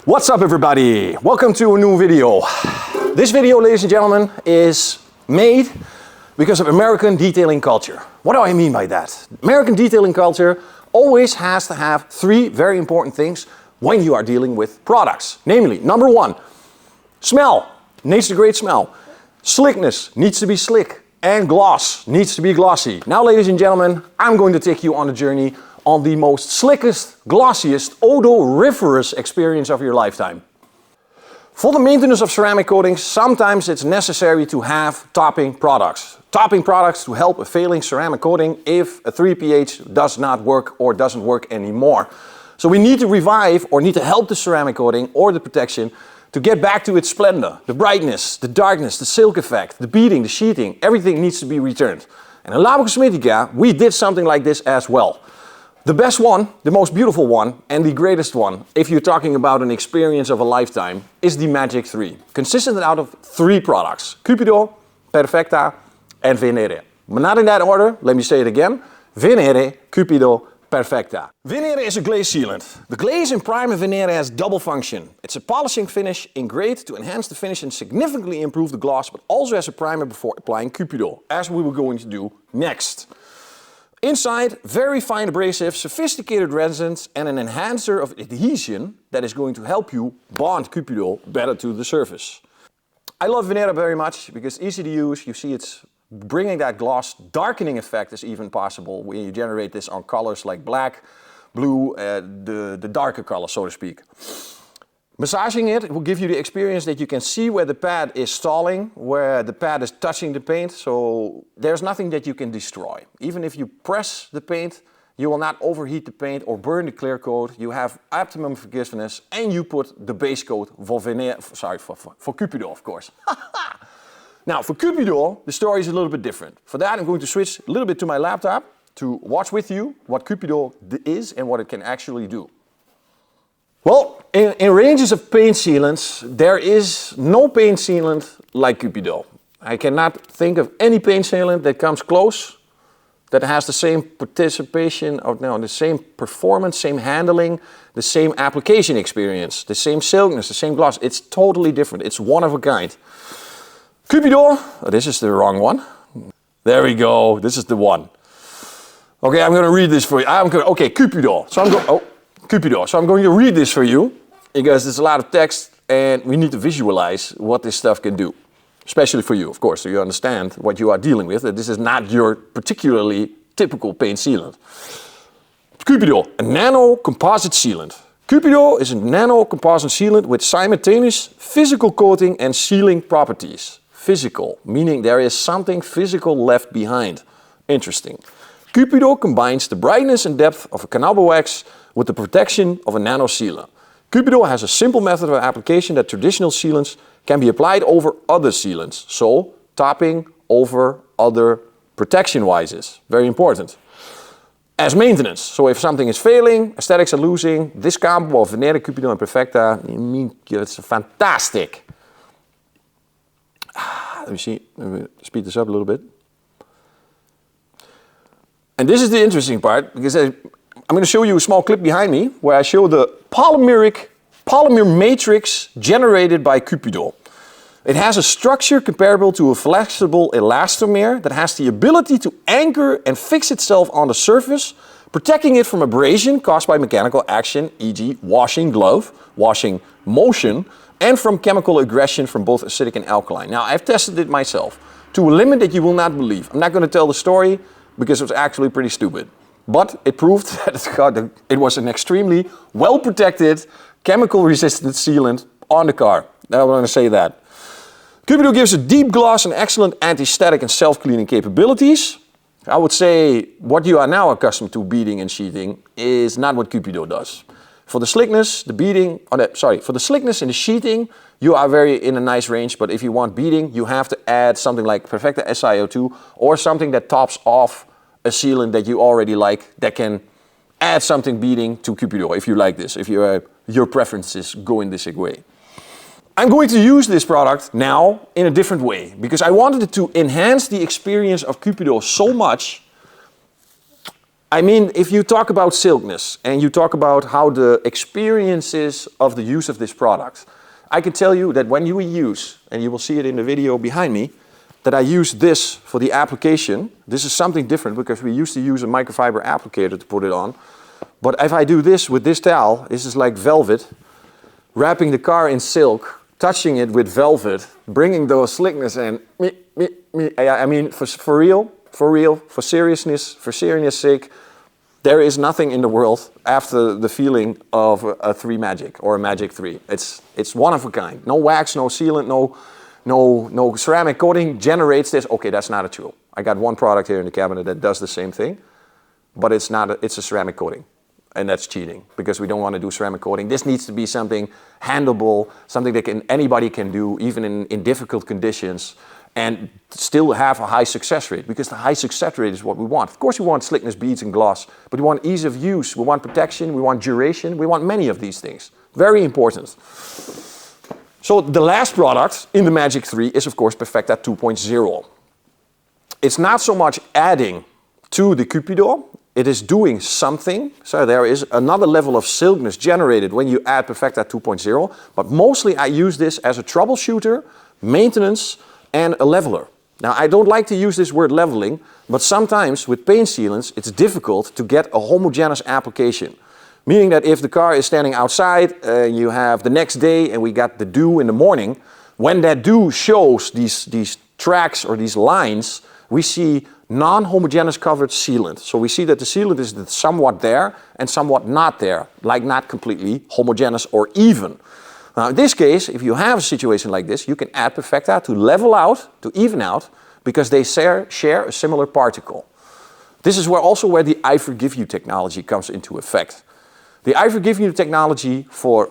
What's up everybody? Welcome to a new video. This video, ladies and gentlemen, is made because of American detailing culture. What do I mean by that? American detailing culture always has to have three very important things when you are dealing with products. Namely, number one, smell needs a great smell. Slickness needs to be slick. And gloss needs to be glossy. Now, ladies and gentlemen, I'm going to take you on a journey on the most slickest, glossiest, odoriferous experience of your lifetime. For the maintenance of ceramic coatings, sometimes it's necessary to have topping products. Topping products to help a failing ceramic coating if a 3 pH does not work or doesn't work anymore. So we need to revive or need to help the ceramic coating or the protection to get back to its splendor, the brightness, the darkness, the silk effect, the beading, the sheeting, everything needs to be returned. And in Labo Cosmetica, we did something like this as well. The best one, the most beautiful one, and the greatest one, if you're talking about an experience of a lifetime, is the Magic 3. Consistent out of 3 products, Cupido, Perfecta, and Venere. But not in that order, let me say it again, Venere, Cupido, Perfecta. Venere is a glaze sealant. The glaze in primer Venere has double function. It's a polishing finish in grade to enhance the finish and significantly improve the gloss, but also as a primer before applying Cupido, as we were going to do next. Inside, very fine abrasive, sophisticated resins and an enhancer of adhesion that is going to help you bond Cupido better to the surface. I love Venere very much because it's easy to use. You see it's bringing that gloss darkening effect is even possible when you generate this on colors like black, blue, the darker color, so to speak. Massaging it will give you the experience that you can see where the pad is stalling, where the pad is touching the paint, so there's nothing that you can destroy. Even if you press the paint, you will not overheat the paint or burn the clear coat. You have optimum forgiveness and you put the base coat for Venere, for Cupido, of course. Now for Cupido, the story is a little bit different. For that I'm going to switch a little bit to my laptop to watch with you what Cupido is and what it can actually do. Well, in ranges of paint sealants, there is no paint sealant like Cupido. I cannot think of any paint sealant that comes close, that has the same participation, or no, the same performance, same handling, the same application experience, the same silkiness, the same gloss. It's totally different. It's one of a kind. Cupido, oh, this is the wrong one. There we go, this is the one. Okay, I'm going to read this for you. Okay, Cupido. So I'm going to read this for you because there's a lot of text and we need to visualize what this stuff can do. Especially for you, of course, so you understand what you are dealing with, that this is not your particularly typical paint sealant. Cupido, a nano composite sealant. Cupido is a nano composite sealant with simultaneous physical coating and sealing properties. Physical, meaning there is something physical left behind. Interesting. Cupido combines the brightness and depth of a canapa wax with the protection of a nano sealer. Cupido has a simple method of application that traditional sealants can be applied over other sealants. So, topping over other protection wises. Very important. As maintenance. So if something is failing, aesthetics are losing, this combo of Venere, Cupido and Perfecta, it's fantastic. Let me see, let me speed this up a little bit. And this is the interesting part, because I'm going to show you a small clip behind me where I show the polymer matrix generated by Cupido. It has a structure comparable to a flexible elastomer that has the ability to anchor and fix itself on the surface, protecting it from abrasion caused by mechanical action, e.g. washing glove, washing motion, and from chemical aggression from both acidic and alkaline. Now, I've tested it myself to a limit that you will not believe. I'm not going to tell the story because it was actually pretty stupid. But it proved that it was an extremely well-protected, chemical-resistant sealant on the car. Now I'm going to say that. Cupido gives a deep gloss and excellent anti-static and self-cleaning capabilities. I would say what you are now accustomed to beading and sheeting is not what Cupido does. For the slickness, the beading, for the slickness and the sheeting, you are very in a nice range, but if you want beading, you have to add something like Perfecta SiO2 or something that tops off a sealant that you already like that can add something beading to Cupido if you like this, if your preferences go in this way. I'm going to use this product now in a different way because I wanted it to enhance the experience of Cupido so much I mean, if you talk about silkness and you talk about how the experience is of the use of this product, I can tell you that when you use, and you will see it in the video behind me, that I use this for the application. This is something different because we used to use a microfiber applicator to put it on. But if I do this with this towel, this is like velvet, wrapping the car in silk, touching it with velvet, bringing those slickness and I mean, for real, for seriousness sake, there is nothing in the world after the feeling of a 3 Magic or a Magic 3. It's one of a kind. No wax, no sealant, no ceramic coating generates this. Okay, that's not a tool. I got one product here in the cabinet that does the same thing, but it's a ceramic coating. And that's cheating because we don't want to do ceramic coating. This needs to be something handleable, something that anybody can do, even in difficult conditions, and still have a high success rate, because the high success rate is what we want. Of course we want slickness, beads and gloss, but we want ease of use, we want protection, we want duration, we want many of these things. Very important. So the last product in the Magic 3 is of course Perfecta 2.0. It's not so much adding to the Cupido, it is doing something. So there is another level of silkness generated when you add Perfecta 2.0, but mostly I use this as a troubleshooter, maintenance, and a leveler. Now I don't like to use this word leveling, but sometimes with paint sealants it's difficult to get a homogeneous application. Meaning that if the car is standing outside, you have the next day and we got the dew in the morning, when that dew shows these tracks or these lines, we see non-homogeneous covered sealant. So we see that the sealant is somewhat there and somewhat not there, like not completely homogeneous or even. Now in this case, if you have a situation like this, you can add Perfecta to level out, to even out, because they share a similar particle. This is where the I forgive you technology comes into effect. The I forgive you technology for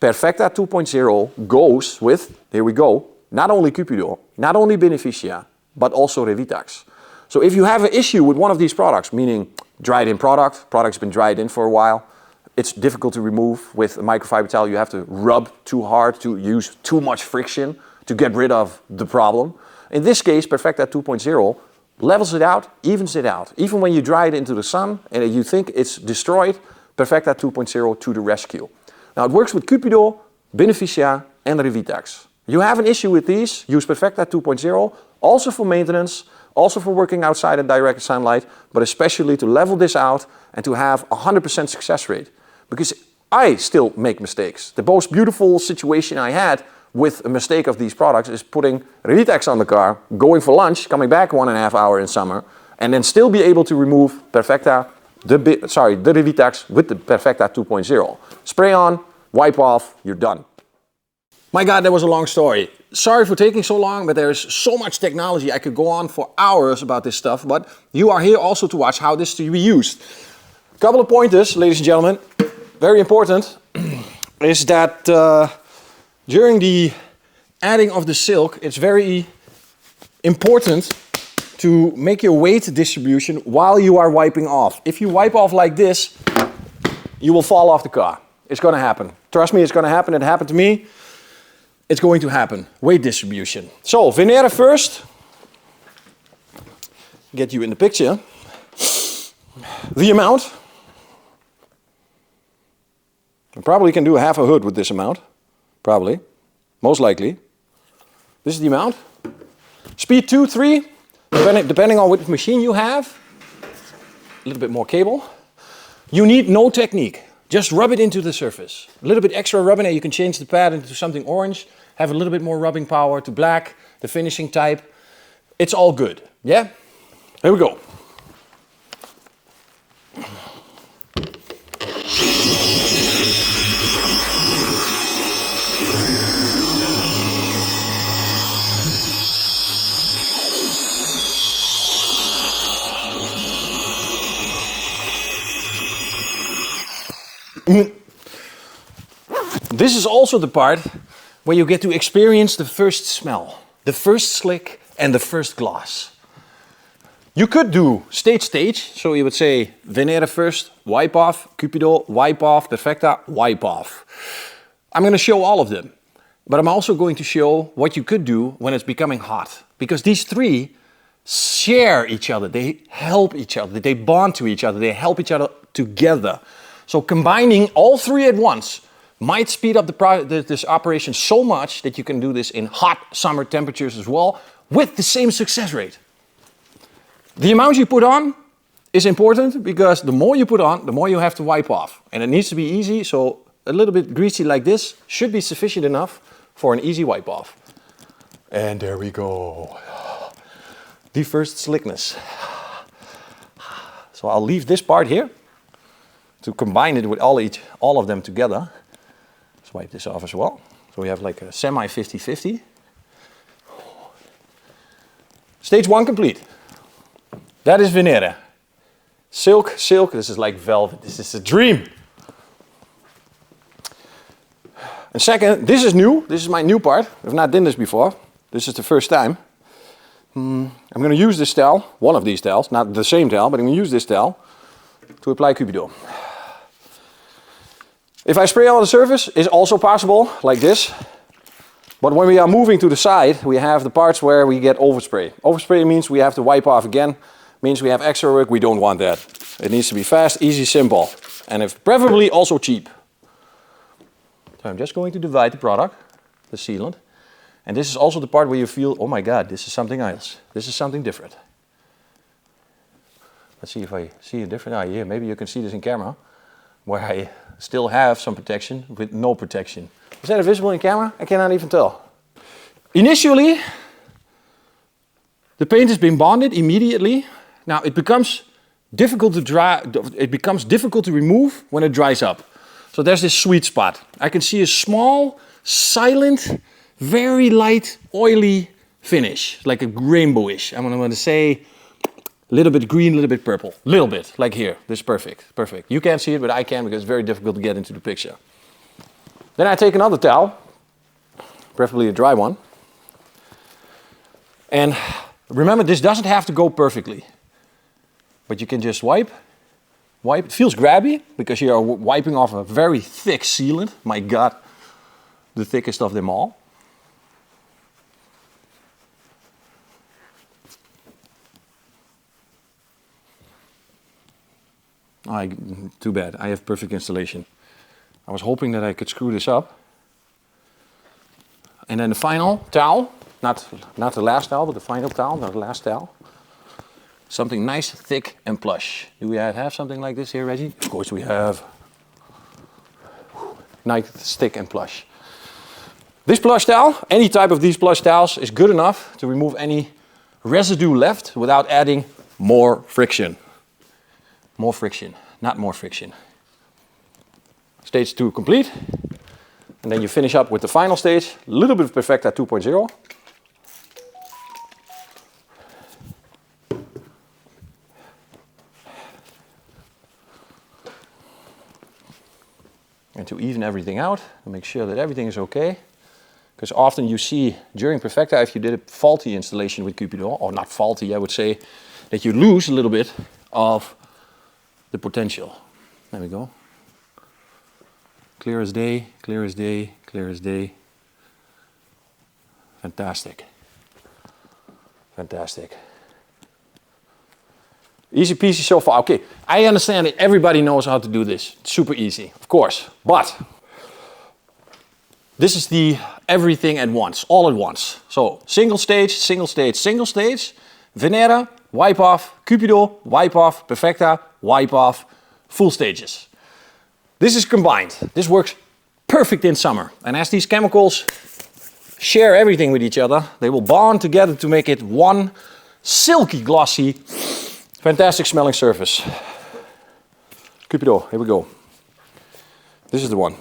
Perfecta 2.0 goes with, here we go, not only Cupido, not only Beneficia, but also Revitax. So if you have an issue with one of these products, meaning dried in product's been dried in for a while, it's difficult to remove with a microfiber towel, you have to rub too hard, to use too much friction to get rid of the problem. In this case, Perfecta 2.0 levels it out, evens it out. Even when you dry it into the sun and you think it's destroyed, Perfecta 2.0 to the rescue. Now it works with Cupido, Beneficia and Revitax. You have an issue with these, use Perfecta 2.0, also for maintenance, also for working outside in direct sunlight, but especially to level this out and to have 100% success rate. Because I still make mistakes. The most beautiful situation I had with a mistake of these products is putting Revitax on the car, going for lunch, coming back 1.5 hours in summer, and then still be able to remove Perfecta, the Revitax with the Perfecta 2.0. Spray on, wipe off, you're done. My God, that was a long story. Sorry for taking so long, but there is so much technology. I could go on for hours about this stuff, but you are here also to watch how this is to be used. A couple of pointers, ladies and gentlemen, very important, is that during the adding of the silk, it's very important to make your weight distribution while you are wiping off. If you wipe off like this, you will fall off the car. It's going to happen. Trust me, it's going to happen. It happened to me. It's going to happen. Weight distribution. So, Venere first. Get you in the picture. The amount. I probably can do half a hood with this amount. Probably. Most likely. This is the amount. Speed 2, 3. Depending on which machine you have. A little bit more cable. You need no technique. Just rub it into the surface. A little bit extra rubbing and you can change the pad into something orange. Have a little bit more rubbing power to black, the finishing type. It's all good, yeah? Here we go. This is also the part where you get to experience the first smell, the first slick and the first gloss. You could do stage, so you would say Venere first, wipe off, Cupido, wipe off, Perfecta, wipe off. I'm going to show all of them, but I'm also going to show what you could do when it's becoming hot. Because these three share each other, they help each other, they bond to each other, they help each other together. So combining all three at once might speed up this operation so much that you can do this in hot summer temperatures as well with the same success rate. The amount you put on is important because the more you put on, the more you have to wipe off. And it needs to be easy, so a little bit greasy like this should be sufficient enough for an easy wipe off. And there we go. The first slickness. So I'll leave this part here to combine it with all of them together. Let's wipe this off as well. So we have like a semi 50-50. Stage 1 complete. That is Venere. Silk, this is like velvet. This is a dream. And second, this is new. This is my new part. I've not done this before. This is the first time. I'm going to use this towel, one of these towels, not the same towel, but I'm going to use this towel to apply Cupido. If I spray on the surface, it's also possible, like this. But when we are moving to the side, we have the parts where we get overspray. Overspray means we have to wipe off again, means we have extra work. We don't want that. It needs to be fast, easy, simple, and if preferably also cheap. So I'm just going to divide the product, the sealant. And this is also the part where you feel, oh my God, this is something else. This is something different. Let's see if I see a different eye here. Maybe you can see this in camera, where I still have some protection with no protection. Is that visible in camera? I cannot even tell. Initially, the paint has been bonded immediately. Now it becomes difficult to dry. It becomes difficult to remove when it dries up. So there's this sweet spot. I can see a small, silent, very light, oily finish, like a rainbowish. I'm going to say a little bit green, a little bit purple. A little bit, like here. This is perfect, perfect. You can't see it, but I can because it's very difficult to get into the picture. Then I take another towel, preferably a dry one. And remember, this doesn't have to go perfectly. But you can just wipe. It feels grabby because you are wiping off a very thick sealant. My God, the thickest of them all. Too bad, I have perfect installation. I was hoping that I could screw this up. And then the final towel, not the last towel, but the final towel, not the last towel. Something nice, thick and plush. Do we have something like this here, Reggie? Of course we have. Nice, thick and plush. This plush towel, any type of these plush towels, is good enough to remove any residue left without adding more friction. More friction, not more friction. Stage 2 complete. And then you finish up with the final stage, a little bit of Perfecta 2.0. And to even everything out, to make sure that everything is okay. Because often you see during Perfecta, if you did a faulty installation with Cupido, or not faulty, I would say, that you lose a little bit of the potential. There we go. Clear as day, clear as day, clear as day. Fantastic. Fantastic. Easy peasy so far. Okay, I understand that everybody knows how to do this. It's super easy, of course. But this is the everything at once, all at once. So single stage, single stage, single stage. Venere, wipe off. Cupido, wipe off. Perfecta, wipe off. Full stages. This is combined. This works perfect in summer. And as these chemicals share everything with each other, they will bond together to make it one silky, glossy, fantastic smelling surface. Cupido, here we go. This is the one.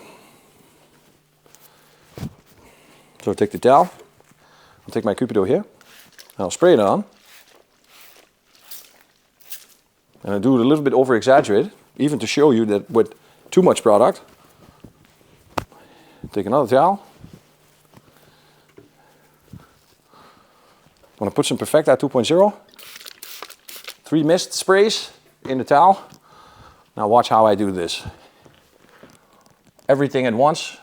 So take the towel. I'll take my Cupido here. I'll spray it on. And I do it a little bit over exaggerated, even to show you that with too much product. Take another towel. I'm going to put some Perfecta 2.0. 3 mist sprays in the towel. Now watch how I do this. Everything at once.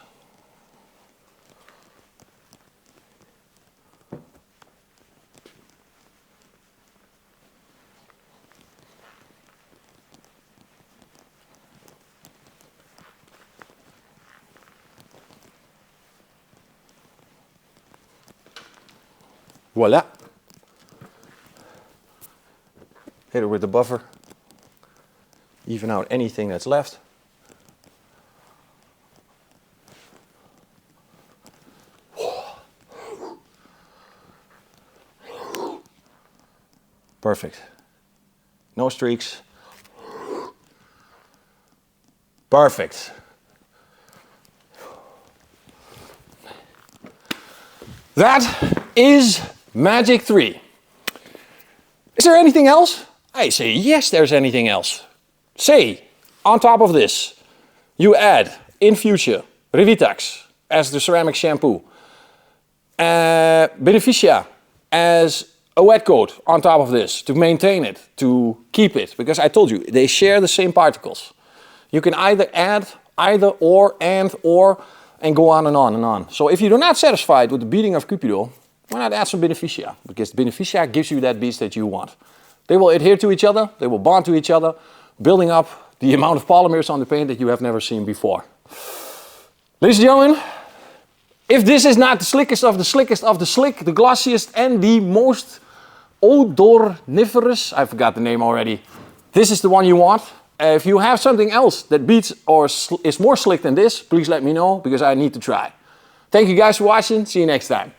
Voila. Hit it with the buffer. Even out anything that's left. Perfect. No streaks. Perfect. That is Magic 3. Is there anything else? I say yes, there's anything else. Say, on top of this, you add, in future, Revitax as the ceramic shampoo. Beneficia as a wet coat on top of this to maintain it, to keep it. Because I told you, they share the same particles. You can either add, either, or, and go on and on and on. So if you're not satisfied with the beading of Cupido, why not add some Beneficia? Because Beneficia gives you that beads that you want. They will adhere to each other, they will bond to each other, building up the amount of polymers on the paint that you have never seen before. Ladies and gentlemen, if this is not the slickest of the slickest of the slick, the glossiest and the most odorniferous, I forgot the name already, this is the one you want. If you have something else that beats or is more slick than this, please let me know because I need to try. Thank you guys for watching. See you next time.